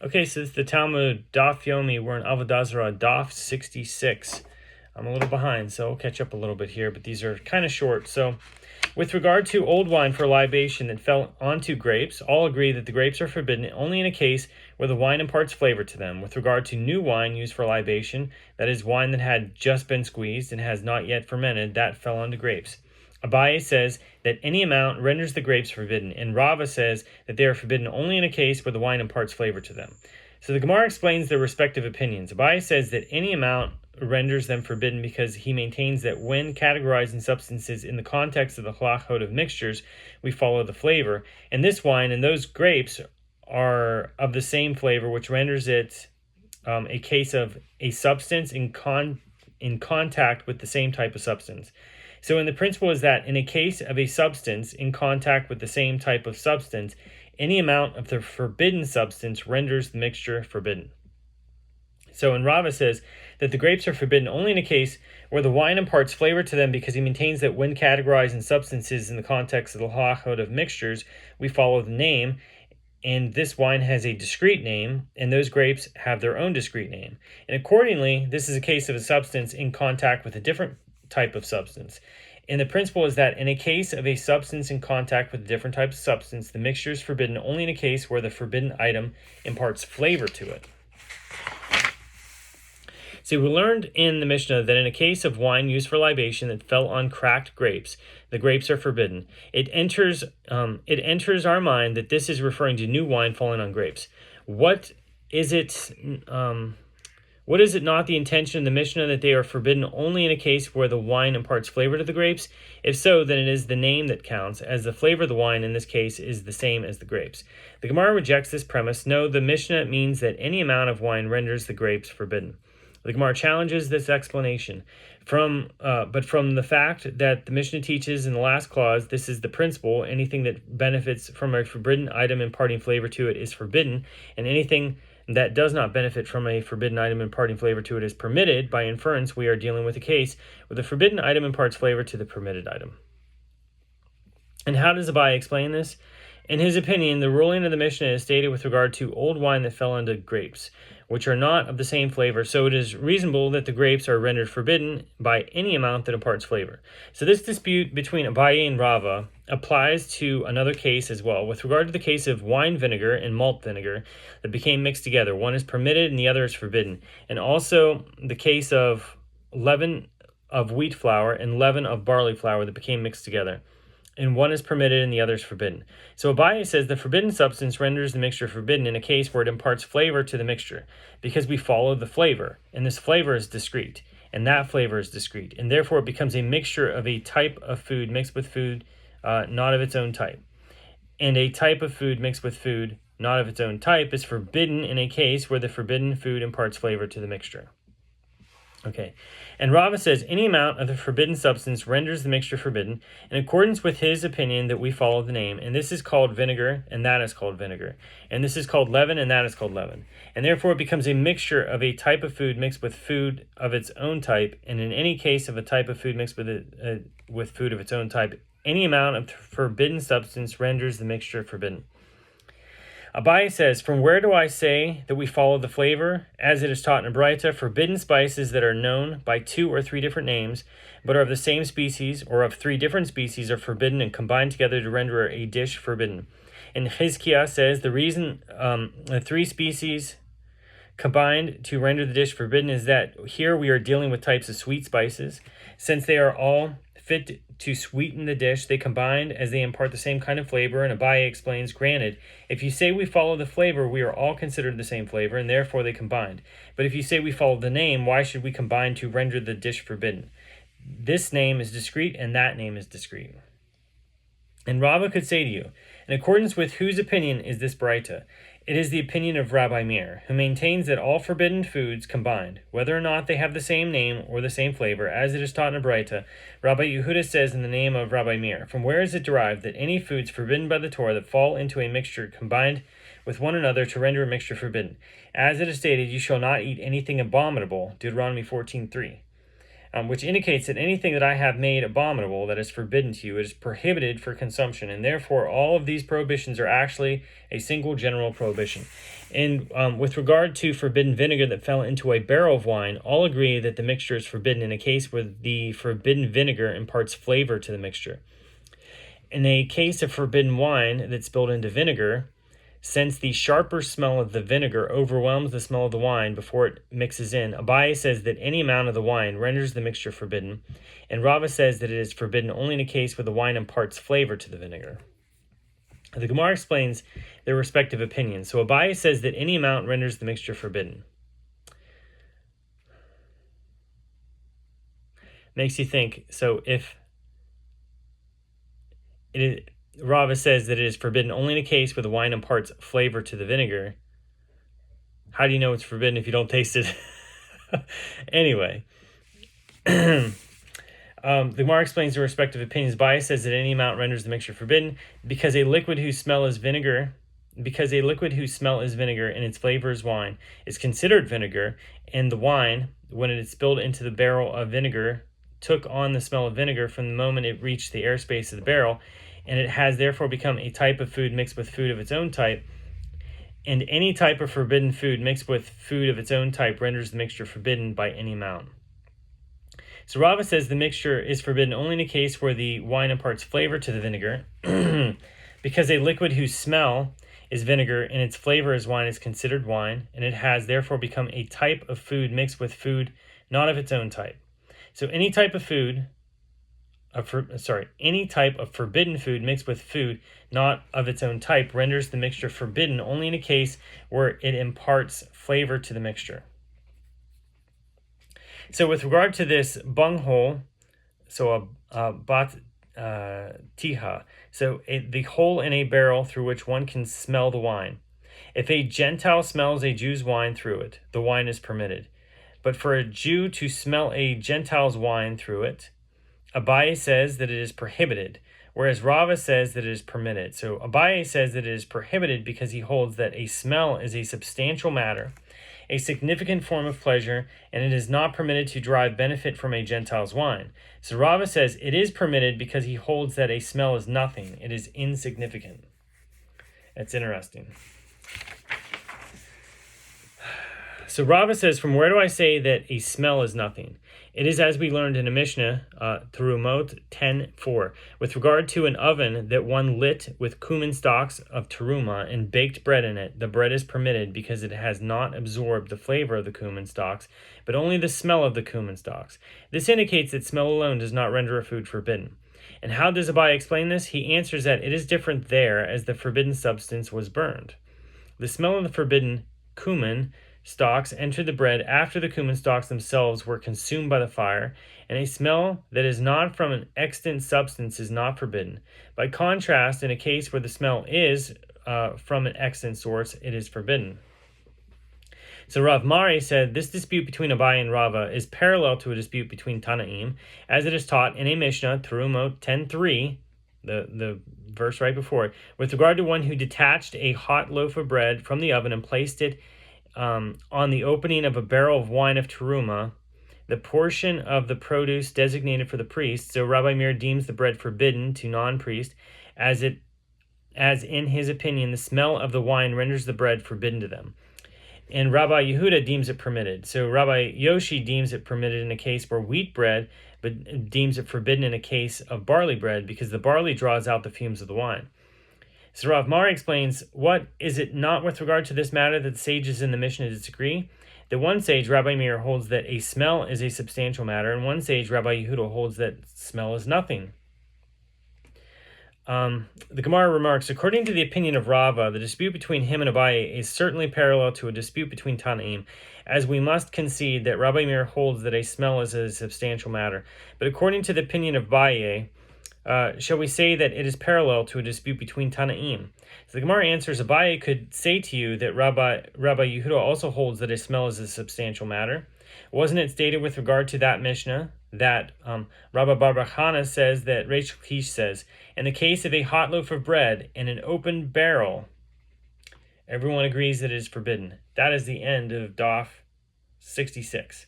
Okay, so this is the Talmud, Daf Yomi. We're in Avodah Zarah, Daf 66. I'm a little behind, so I'll catch up a little bit here, but these are kind of short. So, with regard to old wine for libation that fell onto grapes, all agree that the grapes are forbidden only in a case where the wine imparts flavor to them. With regard to new wine used for libation, that is, wine that had just been squeezed and has not yet fermented, that fell onto grapes. Abaye says that any amount renders the grapes forbidden, and Rava says that they are forbidden only in a case where the wine imparts flavor to them. So the Gemara explains their respective opinions. Abaye says that any amount renders them forbidden because he maintains that when categorizing substances in the context of the halachot of mixtures, we follow the flavor. And this wine and those grapes are of the same flavor, which renders it a case of a substance in contact with the same type of substance. So, the principle is that in a case of a substance in contact with the same type of substance, any amount of the forbidden substance renders the mixture forbidden. So, Rava says that the grapes are forbidden only in a case where the wine imparts flavor to them because he maintains that when categorizing substances in the context of the halachot of mixtures, we follow the name, and this wine has a discrete name, and those grapes have their own discrete name. And accordingly, this is a case of a substance in contact with a different type of substance. And the principle is that in a case of a substance in contact with a different type of substance, the mixture is forbidden only in a case where the forbidden item imparts flavor to it. So we learned in the Mishnah that in a case of wine used for libation that fell on cracked grapes, the grapes are forbidden. It enters our mind that this is referring to new wine falling on grapes. What is it not the intention of the Mishnah that they are forbidden only in a case where the wine imparts flavor to the grapes? If so, then it is the name that counts, as the flavor of the wine in this case is the same as the grapes. The Gemara rejects this premise. No, the Mishnah means that any amount of wine renders the grapes forbidden. The Gemara challenges this explanation. But from the fact that the Mishnah teaches in the last clause, this is the principle, anything that benefits from a forbidden item imparting flavor to it is forbidden, and anything that does not benefit from a forbidden item imparting flavor to it is permitted. By inference, we are dealing with a case where the forbidden item imparts flavor to the permitted item. And how does Abaye explain this? In his opinion, the ruling of the Mishnah is stated with regard to old wine that fell into grapes, which are not of the same flavor, so it is reasonable that the grapes are rendered forbidden by any amount that imparts flavor. So this dispute between Abaye and Rava applies to another case as well. With regard to the case of wine vinegar and malt vinegar that became mixed together, one is permitted and the other is forbidden. And also the case of leaven of wheat flour and leaven of barley flour that became mixed together, and one is permitted and the other is forbidden. So Abaye says the forbidden substance renders the mixture forbidden in a case where it imparts flavor to the mixture, because we follow the flavor, and this flavor is discrete, and that flavor is discrete, and therefore it becomes a mixture of a type of food mixed with food not of its own type. And a type of food mixed with food not of its own type is forbidden in a case where the forbidden food imparts flavor to the mixture. Okay, and Rava says any amount of the forbidden substance renders the mixture forbidden in accordance with his opinion that we follow the name, and this is called vinegar, and that is called vinegar, and this is called leaven, and that is called leaven, and therefore it becomes a mixture of a type of food mixed with food of its own type, and in any case of a type of food mixed with food of its own type, any amount of forbidden substance renders the mixture forbidden. Abaye says, from where do I say that we follow the flavor? As it is taught in Braita, forbidden spices that are known by 2 or 3 different names, but are of the same species or of 3 different species, are forbidden and combined together to render a dish forbidden. And Chizkiah says the reason the 3 species combined to render the dish forbidden is that here we are dealing with types of sweet spices. Since they are all fit to sweeten the dish, they combined as they impart the same kind of flavor, and Abaye explains, granted, if you say we follow the flavor, we are all considered the same flavor, and therefore they combined. But if you say we follow the name, why should we combine to render the dish forbidden? This name is discrete, and that name is discrete. And Rava could say to you, in accordance with whose opinion is this Braita? It is the opinion of Rabbi Meir, who maintains that all forbidden foods combined, whether or not they have the same name or the same flavor, as it is taught in a Braita, Rabbi Yehuda says in the name of Rabbi Meir, from where is it derived that any foods forbidden by the Torah that fall into a mixture combined with one another to render a mixture forbidden? As it is stated, you shall not eat anything abominable, Deuteronomy 14:3. which indicates that anything that I have made abominable that is forbidden to you, it is prohibited for consumption, and therefore all of these prohibitions are actually a single general prohibition. And with regard to forbidden vinegar that fell into a barrel of wine, all agree that the mixture is forbidden in a case where the forbidden vinegar imparts flavor to the mixture. In a case of forbidden wine that spilled into vinegar, since the sharper smell of the vinegar overwhelms the smell of the wine before it mixes in, Abaye says that any amount of the wine renders the mixture forbidden, and Rava says that it is forbidden only in a case where the wine imparts flavor to the vinegar. The Gemara explains their respective opinions. So Abaye says that any amount renders the mixture forbidden. Makes you think, so if Rava says that it is forbidden only in a case where the wine imparts flavor to the vinegar, how do you know it's forbidden if you don't taste it? Anyway, the Gemara explains the respective opinions. Abaye says that any amount renders the mixture forbidden because a liquid whose smell is vinegar, and its flavor is wine, is considered vinegar, and the wine, when it is spilled into the barrel of vinegar, took on the smell of vinegar from the moment it reached the airspace of the barrel, and it has therefore become a type of food mixed with food of its own type. And any type of forbidden food mixed with food of its own type renders the mixture forbidden by any amount. So Rava says the mixture is forbidden only in a case where the wine imparts flavor to the vinegar, because a liquid whose smell is vinegar and its flavor is wine is considered wine, and it has therefore become a type of food mixed with food not of its own type. So any type of forbidden food mixed with food not of its own type renders the mixture forbidden only in a case where it imparts flavor to the mixture. So with regard to this bunghole, so a bat tiha, so the hole in a barrel through which one can smell the wine. If a Gentile smells a Jew's wine through it, the wine is permitted. But for a Jew to smell a Gentile's wine through it, Abaye says that it is prohibited, whereas Rava says that it is permitted. So Abaye says that it is prohibited because he holds that a smell is a substantial matter, a significant form of pleasure, and it is not permitted to derive benefit from a Gentile's wine. So Rava says it is permitted because he holds that a smell is nothing, it is insignificant. That's interesting. So Rava says, from where do I say that a smell is nothing? It is as we learned in a Mishnah, Terumot 10:4, with regard to an oven that one lit with cumin stalks of teruma and baked bread in it. The bread is permitted because it has not absorbed the flavor of the cumin stalks, but only the smell of the cumin stalks. This indicates that smell alone does not render a food forbidden. And how does Abaye explain this? He answers that it is different there, as the forbidden substance was burned. The smell of the forbidden cumin stalks entered the bread after the cumin stalks themselves were consumed by the fire, and a smell that is not from an extant substance is not forbidden. By contrast, in a case where the smell is from an extant source, it is forbidden. So Rav Mari said, this dispute between Abaye and Rava is parallel to a dispute between Tanaim, as it is taught in a Mishnah, Terumot 10:3, the verse right before it, with regard to one who detached a hot loaf of bread from the oven and placed it on the opening of a barrel of wine of teruma, the portion of the produce designated for the priest. So Rabbi Meir deems the bread forbidden to non-priest, as in his opinion the smell of the wine renders the bread forbidden to them. And Rabbi Yehuda deems it permitted. So Rabbi Yoshi deems it permitted in a case where wheat bread, but deems it forbidden in a case of barley bread, because the barley draws out the fumes of the wine. So Rav Mari explains, what is it not with regard to this matter that the sages in the Mishnah disagree? The one sage, Rabbi Meir, holds that a smell is a substantial matter, and one sage, Rabbi Yehuda, holds that smell is nothing. The Gemara remarks, according to the opinion of Rava, the dispute between him and Abaye is certainly parallel to a dispute between Tanaim, as we must concede that Rabbi Meir holds that a smell is a substantial matter. But according to the opinion of Abaye, shall we say that it is parallel to a dispute between Tanaim? So the Gemara answers, Abaye could say to you that Rabbi Yehuda also holds that a smell is a substantial matter. Wasn't it stated with regard to that Mishnah that Rabbi Bar Chana says that Reish Lakish says, in the case of a hot loaf of bread in an open barrel, everyone agrees that it is forbidden. That is the end of Daf 66.